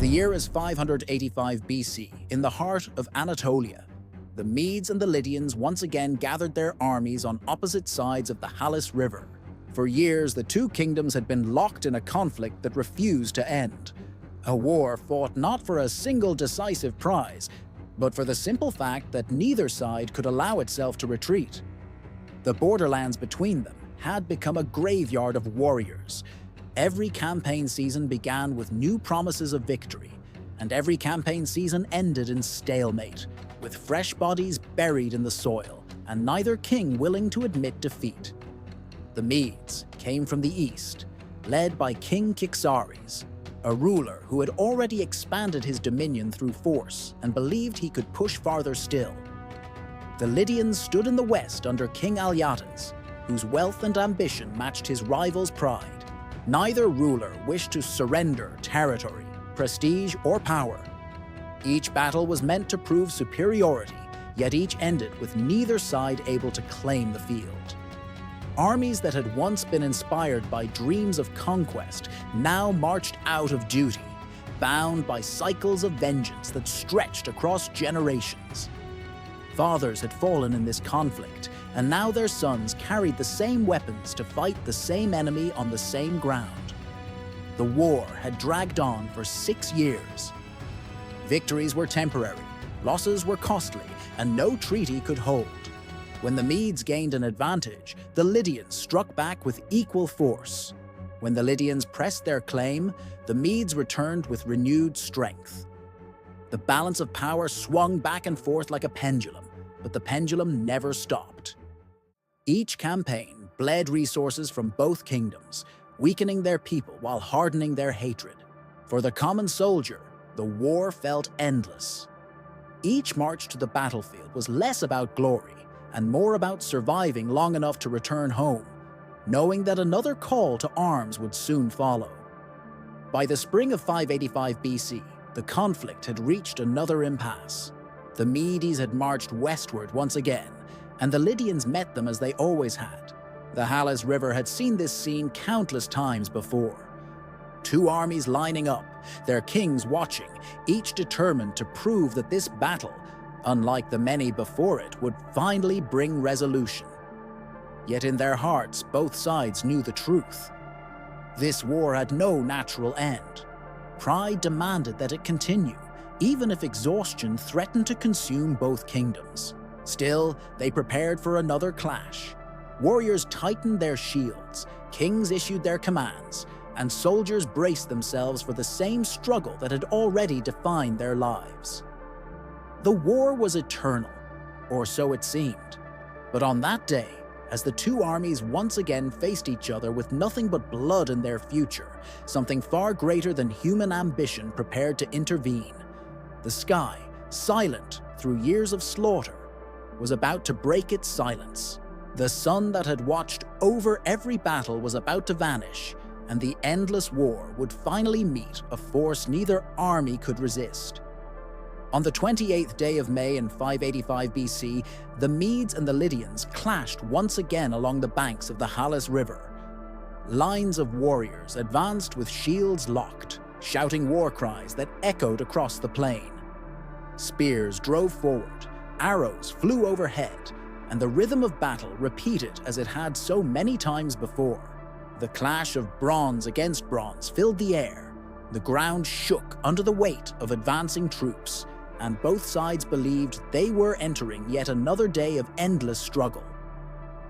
The year is 585 BC, in the heart of Anatolia. The Medes and the Lydians once again gathered their armies on opposite sides of the Halys River. For years, the two kingdoms had been locked in a conflict that refused to end. A war fought not for a single decisive prize, but for the simple fact that neither side could allow itself to retreat. The borderlands between them had become a graveyard of warriors. Every campaign season began with new promises of victory, and every campaign season ended in stalemate, with fresh bodies buried in the soil, and neither king willing to admit defeat. The Medes came from the east, led by King Eclipse, a ruler who had already expanded his dominion through force and believed he could push farther still. The Lydians stood in the west under King Lydians, whose wealth and ambition matched his rival's pride. Neither ruler wished to surrender territory, prestige, or power. Each battle was meant to prove superiority, yet each ended with neither side able to claim the field. Armies that had once been inspired by dreams of conquest now marched out of duty, bound by cycles of vengeance that stretched across generations. Fathers had fallen in this conflict, and now their sons carried the same weapons to fight the same enemy on the same ground. The war had dragged on for 6 years. Victories were temporary, losses were costly, and no treaty could hold. When the Medes gained an advantage, the Lydians struck back with equal force. When the Lydians pressed their claim, the Medes returned with renewed strength. The balance of power swung back and forth like a pendulum, but the pendulum never stopped. Each campaign bled resources from both kingdoms, weakening their people while hardening their hatred. For the common soldier, the war felt endless. Each march to the battlefield was less about glory and more about surviving long enough to return home, knowing that another call to arms would soon follow. By the spring of 585 BC, the conflict had reached another impasse. The Medes had marched westward once again, and the Lydians met them as they always had. The Halys River had seen this scene countless times before. Two armies lining up, their kings watching, each determined to prove that this battle, unlike the many before it, would finally bring resolution. Yet in their hearts, both sides knew the truth. This war had no natural end. Pride demanded that it continue, even if exhaustion threatened to consume both kingdoms. Still, they prepared for another clash. Warriors tightened their shields, kings issued their commands, and soldiers braced themselves for the same struggle that had already defined their lives. The war was eternal, or so it seemed. But on that day, as the two armies once again faced each other with nothing but blood in their future, something far greater than human ambition prepared to intervene. The sky, silent through years of slaughter, was about to break its silence. The sun that had watched over every battle was about to vanish, and the endless war would finally meet a force neither army could resist. On the 28th day of May in 585 BC, the Medes and the Lydians clashed once again along the banks of the Halys River. Lines of warriors advanced with shields locked, shouting war cries that echoed across the plain. Spears drove forward, arrows flew overhead, and the rhythm of battle repeated as it had so many times before. The clash of bronze against bronze filled the air. The ground shook under the weight of advancing troops, and both sides believed they were entering yet another day of endless struggle.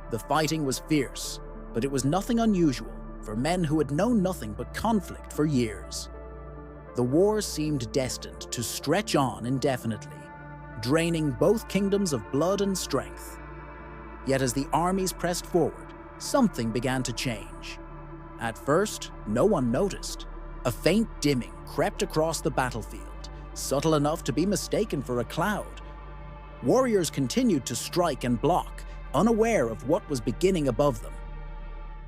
The fighting was fierce, but it was nothing unusual for men who had known nothing but conflict for years. The war seemed destined to stretch on indefinitely, draining both kingdoms of blood and strength. Yet as the armies pressed forward, something began to change. At first, no one noticed. A faint dimming crept across the battlefield, subtle enough to be mistaken for a cloud. Warriors continued to strike and block, unaware of what was beginning above them.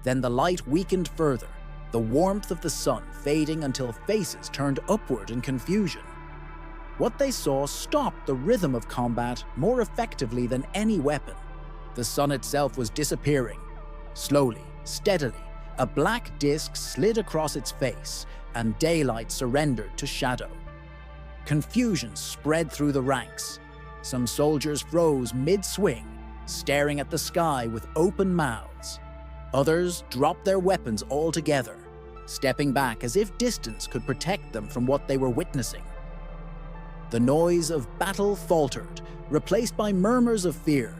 Then the light weakened further, the warmth of the sun fading until faces turned upward in confusion. What they saw stopped the rhythm of combat more effectively than any weapon. The sun itself was disappearing, slowly, steadily, A black disk slid across its face, and daylight surrendered to shadow. Confusion spread through the ranks. Some soldiers froze mid-swing, staring at the sky with open mouths. Others dropped their weapons altogether, stepping back as if distance could protect them from what they were witnessing. The noise of battle faltered, replaced by murmurs of fear.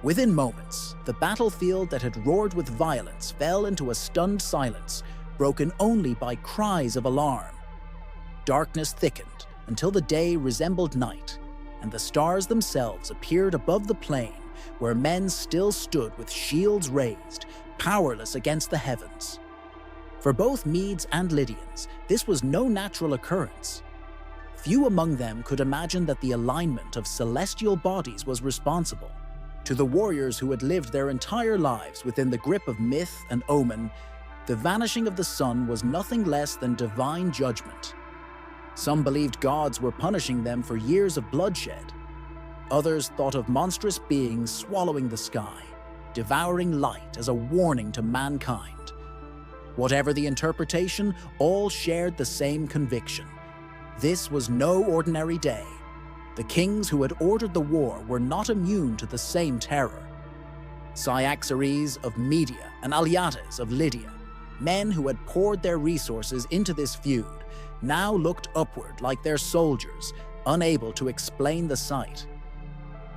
Within moments, the battlefield that had roared with violence fell into a stunned silence, broken only by cries of alarm. Darkness thickened until the day resembled night, and the stars themselves appeared above the plain where men still stood with shields raised, powerless against the heavens. For both Medes and Lydians, this was no natural occurrence. Few among them could imagine that the alignment of celestial bodies was responsible. To the warriors who had lived their entire lives within the grip of myth and omen, the vanishing of the sun was nothing less than divine judgment. Some believed gods were punishing them for years of bloodshed. Others thought of monstrous beings swallowing the sky, devouring light as a warning to mankind. Whatever the interpretation, all shared the same conviction. This was no ordinary day. The kings who had ordered the war were not immune to the same terror. Cyaxares of Media and Alyattes of Lydia, men who had poured their resources into this feud, now looked upward like their soldiers, unable to explain the sight.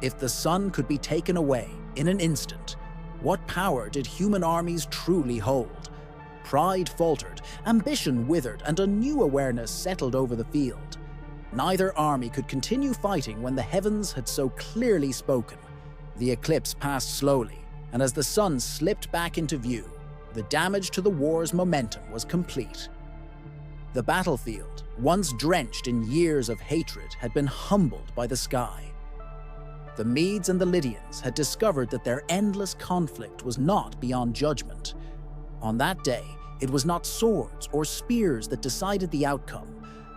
If the sun could be taken away in an instant, what power did human armies truly hold? Pride faltered, ambition withered, and a new awareness settled over the field. Neither army could continue fighting when the heavens had so clearly spoken. The eclipse passed slowly, and as the sun slipped back into view, the damage to the war's momentum was complete. The battlefield, once drenched in years of hatred, had been humbled by the sky. The Medes and the Lydians had discovered that their endless conflict was not beyond judgment. On that day, it was not swords or spears that decided the outcome,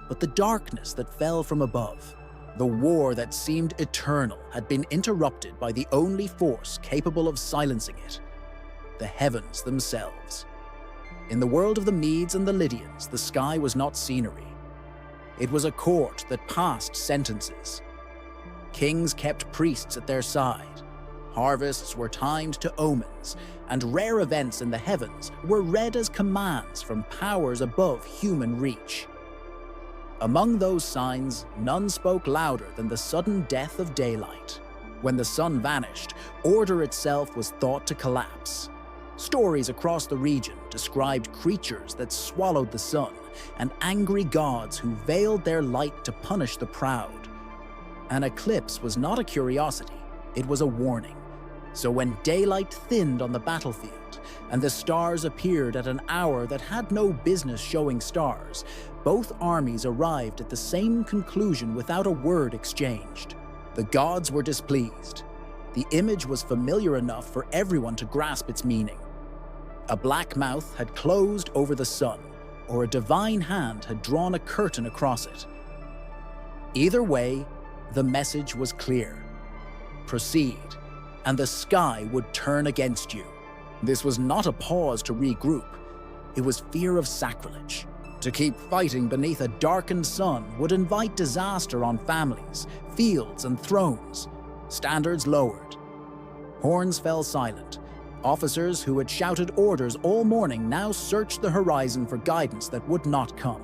but the darkness that fell from above. The war that seemed eternal had been interrupted by the only force capable of silencing it: the heavens themselves. In the world of the Medes and the Lydians, the sky was not scenery. It was a court that passed sentences. Kings kept priests at their side. Harvests were timed to omens, and rare events in the heavens were read as commands from powers above human reach. Among those signs, none spoke louder than the sudden death of daylight. When the sun vanished, order itself was thought to collapse. Stories across the region described creatures that swallowed the sun, and angry gods who veiled their light to punish the proud. An eclipse was not a curiosity, it was a warning. So when daylight thinned on the battlefield, and the stars appeared at an hour that had no business showing stars, both armies arrived at the same conclusion without a word exchanged. The gods were displeased. The image was familiar enough for everyone to grasp its meaning. A black mouth had closed over the sun, or a divine hand had drawn a curtain across it. Either way, the message was clear. Proceed, and the sky would turn against you. This was not a pause to regroup. It was fear of sacrilege. To keep fighting beneath a darkened sun would invite disaster on families, fields, and thrones. Standards lowered. Horns fell silent. Officers who had shouted orders all morning now searched the horizon for guidance that would not come.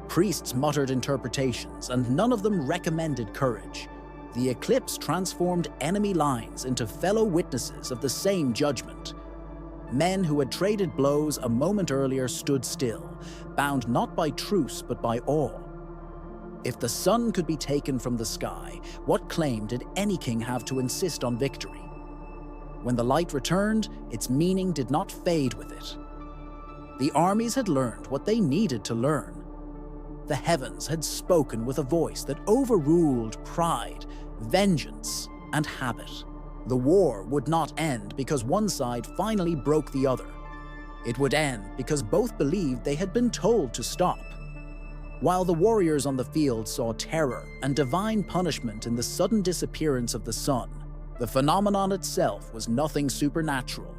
Priests muttered interpretations, and none of them recommended courage. The eclipse transformed enemy lines into fellow witnesses of the same judgment. Men who had traded blows a moment earlier stood still, bound not by truce but by awe. If the sun could be taken from the sky, what claim did any king have to insist on victory? When the light returned, its meaning did not fade with it. The armies had learned what they needed to learn. The heavens had spoken with a voice that overruled pride, vengeance, and habit. The war would not end because one side finally broke the other. It would end because both believed they had been told to stop. While the warriors on the field saw terror and divine punishment in the sudden disappearance of the sun, the phenomenon itself was nothing supernatural.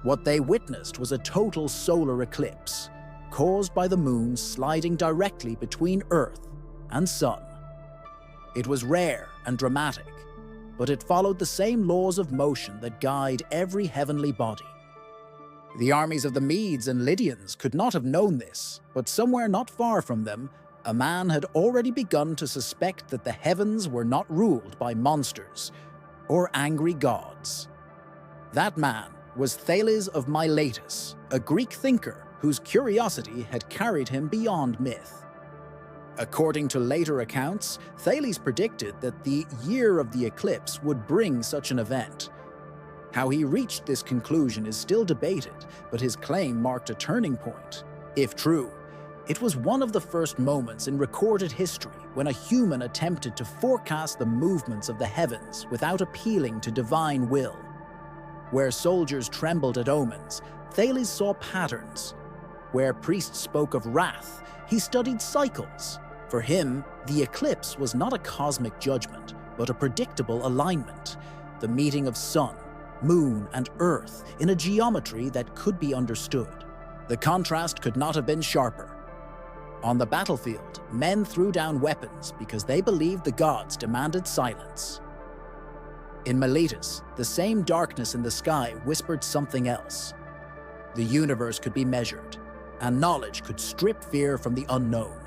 What they witnessed was a total solar eclipse, caused by the moon sliding directly between Earth and Sun. It was rare and dramatic, but it followed the same laws of motion that guide every heavenly body. The armies of the Medes and Lydians could not have known this, but somewhere not far from them, a man had already begun to suspect that the heavens were not ruled by monsters or angry gods. That man was Thales of Miletus, a Greek thinker whose curiosity had carried him beyond myth. According to later accounts, Thales predicted that the year of the eclipse would bring such an event. How he reached this conclusion is still debated, but his claim marked a turning point. If true, it was one of the first moments in recorded history when a human attempted to forecast the movements of the heavens without appealing to divine will. Where soldiers trembled at omens, Thales saw patterns. Where priests spoke of wrath, he studied cycles. For him, the eclipse was not a cosmic judgment, but a predictable alignment, the meeting of sun, moon, and earth in a geometry that could be understood. The contrast could not have been sharper. On the battlefield, men threw down weapons because they believed the gods demanded silence. In Miletus, the same darkness in the sky whispered something else. The universe could be measured, and knowledge could strip fear from the unknown.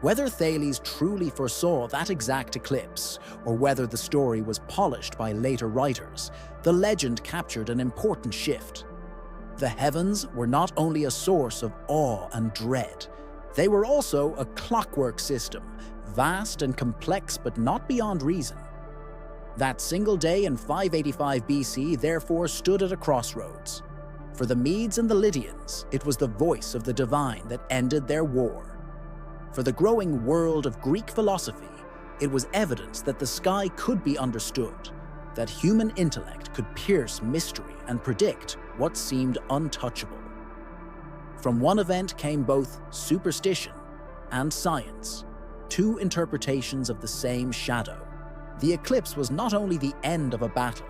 Whether Thales truly foresaw that exact eclipse, or whether the story was polished by later writers, the legend captured an important shift. The heavens were not only a source of awe and dread, they were also a clockwork system, vast and complex but not beyond reason. That single day in 585 BC therefore stood at a crossroads. For the Medes and the Lydians, it was the voice of the divine that ended their war. For the growing world of Greek philosophy, it was evidence that the sky could be understood, that human intellect could pierce mystery and predict what seemed untouchable. From one event came both superstition and science, two interpretations of the same shadow. The eclipse was not only the end of a battle,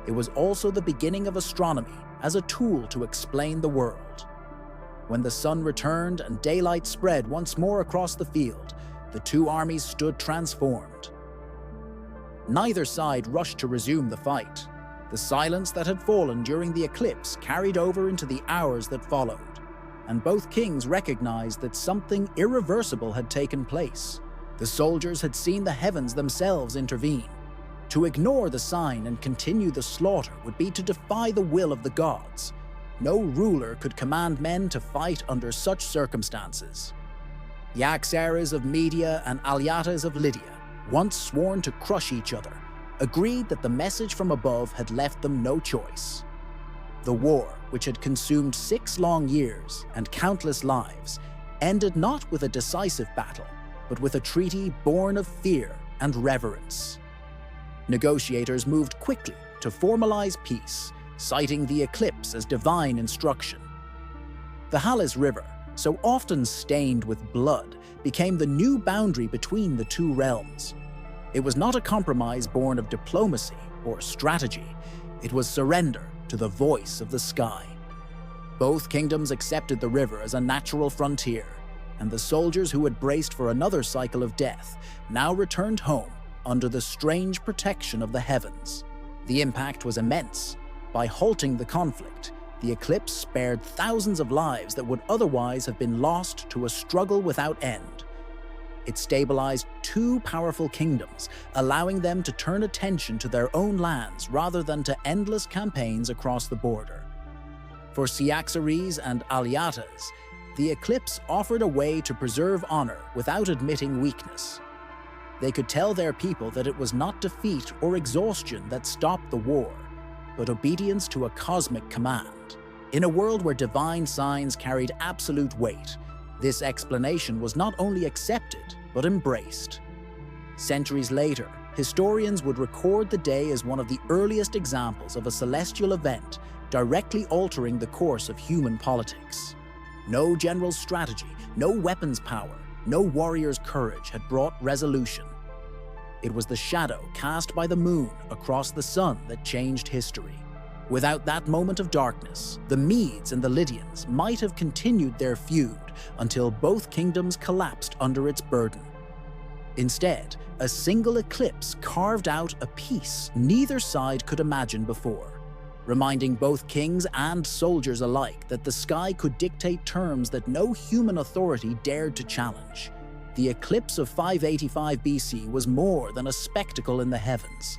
it was also the beginning of astronomy as a tool to explain the world. When the sun returned and daylight spread once more across the field, the two armies stood transformed. Neither side rushed to resume the fight. The silence that had fallen during the eclipse carried over into the hours that followed, and both kings recognized that something irreversible had taken place. The soldiers had seen the heavens themselves intervene. To ignore the sign and continue the slaughter would be to defy the will of the gods. No ruler could command men to fight under such circumstances. The Axares of Media and Alyatas of Lydia, once sworn to crush each other, agreed that the message from above had left them no choice. The war, which had consumed 6 long years and countless lives, ended not with a decisive battle, but with a treaty born of fear and reverence. Negotiators moved quickly to formalize peace, citing the eclipse as divine instruction. The Halys River, so often stained with blood, became the new boundary between the two realms. It was not a compromise born of diplomacy or strategy. It was surrender to the voice of the sky. Both kingdoms accepted the river as a natural frontier, and the soldiers who had braced for another cycle of death now returned home under the strange protection of the heavens. The impact was immense. By halting the conflict, the eclipse spared thousands of lives that would otherwise have been lost to a struggle without end. It stabilized 2 powerful kingdoms, allowing them to turn attention to their own lands rather than to endless campaigns across the border. For Cyaxares and Alyatas, the eclipse offered a way to preserve honor without admitting weakness. They could tell their people that it was not defeat or exhaustion that stopped the war, but obedience to a cosmic command. In a world where divine signs carried absolute weight, this explanation was not only accepted, but embraced. Centuries later, historians would record the day as one of the earliest examples of a celestial event directly altering the course of human politics. No general strategy, no weapons power, no warrior's courage had brought resolution. It was the shadow cast by the moon across the sun that changed history. Without that moment of darkness, the Medes and the Lydians might have continued their feud until both kingdoms collapsed under its burden. Instead, a single eclipse carved out a peace neither side could imagine before, reminding both kings and soldiers alike that the sky could dictate terms that no human authority dared to challenge. The eclipse of 585 BC was more than a spectacle in the heavens.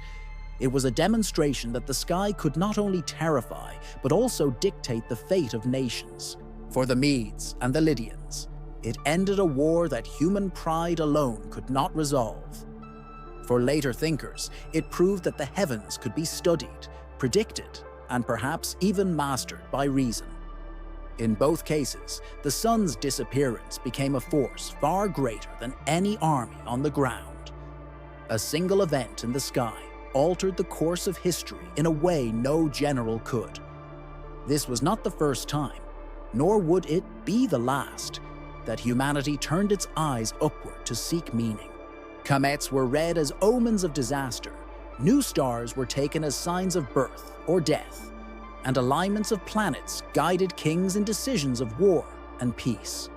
It was a demonstration that the sky could not only terrify, but also dictate the fate of nations. For the Medes and the Lydians, it ended a war that human pride alone could not resolve. For later thinkers, it proved that the heavens could be studied, predicted, and perhaps even mastered by reason. In both cases, the sun's disappearance became a force far greater than any army on the ground. A single event in the sky altered the course of history in a way no general could. This was not the first time, nor would it be the last, that humanity turned its eyes upward to seek meaning. Comets were read as omens of disaster, new stars were taken as signs of birth or death, and alignments of planets guided kings in decisions of war and peace.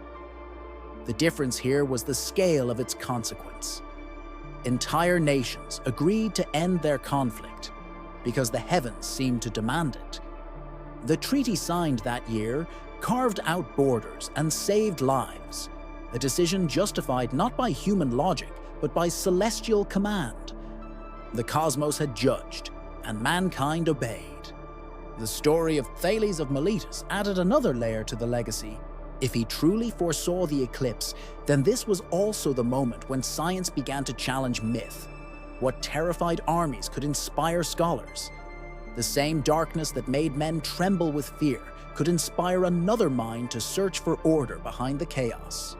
The difference here was the scale of its consequence. Entire nations agreed to end their conflict because the heavens seemed to demand it. The treaty signed that year carved out borders and saved lives, a decision justified not by human logic, but by celestial command. The cosmos had judged, and mankind obeyed. The story of Thales of Miletus added another layer to the legacy. If he truly foresaw the eclipse, then this was also the moment when science began to challenge myth. What terrified armies could inspire scholars. The same darkness that made men tremble with fear could inspire another mind to search for order behind the chaos.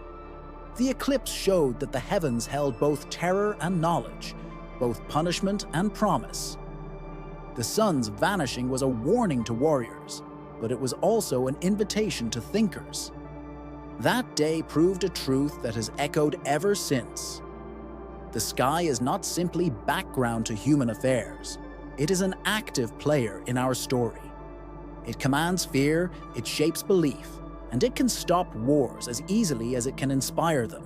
The eclipse showed that the heavens held both terror and knowledge, both punishment and promise. The sun's vanishing was a warning to warriors, but it was also an invitation to thinkers. That day proved a truth that has echoed ever since. The sky is not simply background to human affairs. It is an active player in our story. It commands fear, it shapes belief, and it can stop wars as easily as it can inspire them.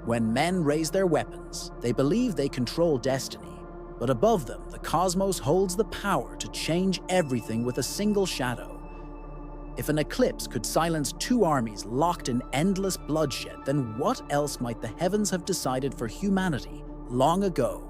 When men raise their weapons, they believe they control destiny, but above them, the cosmos holds the power to change everything with a single shadow. If an eclipse could silence two armies locked in endless bloodshed, then what else might the heavens have decided for humanity long ago?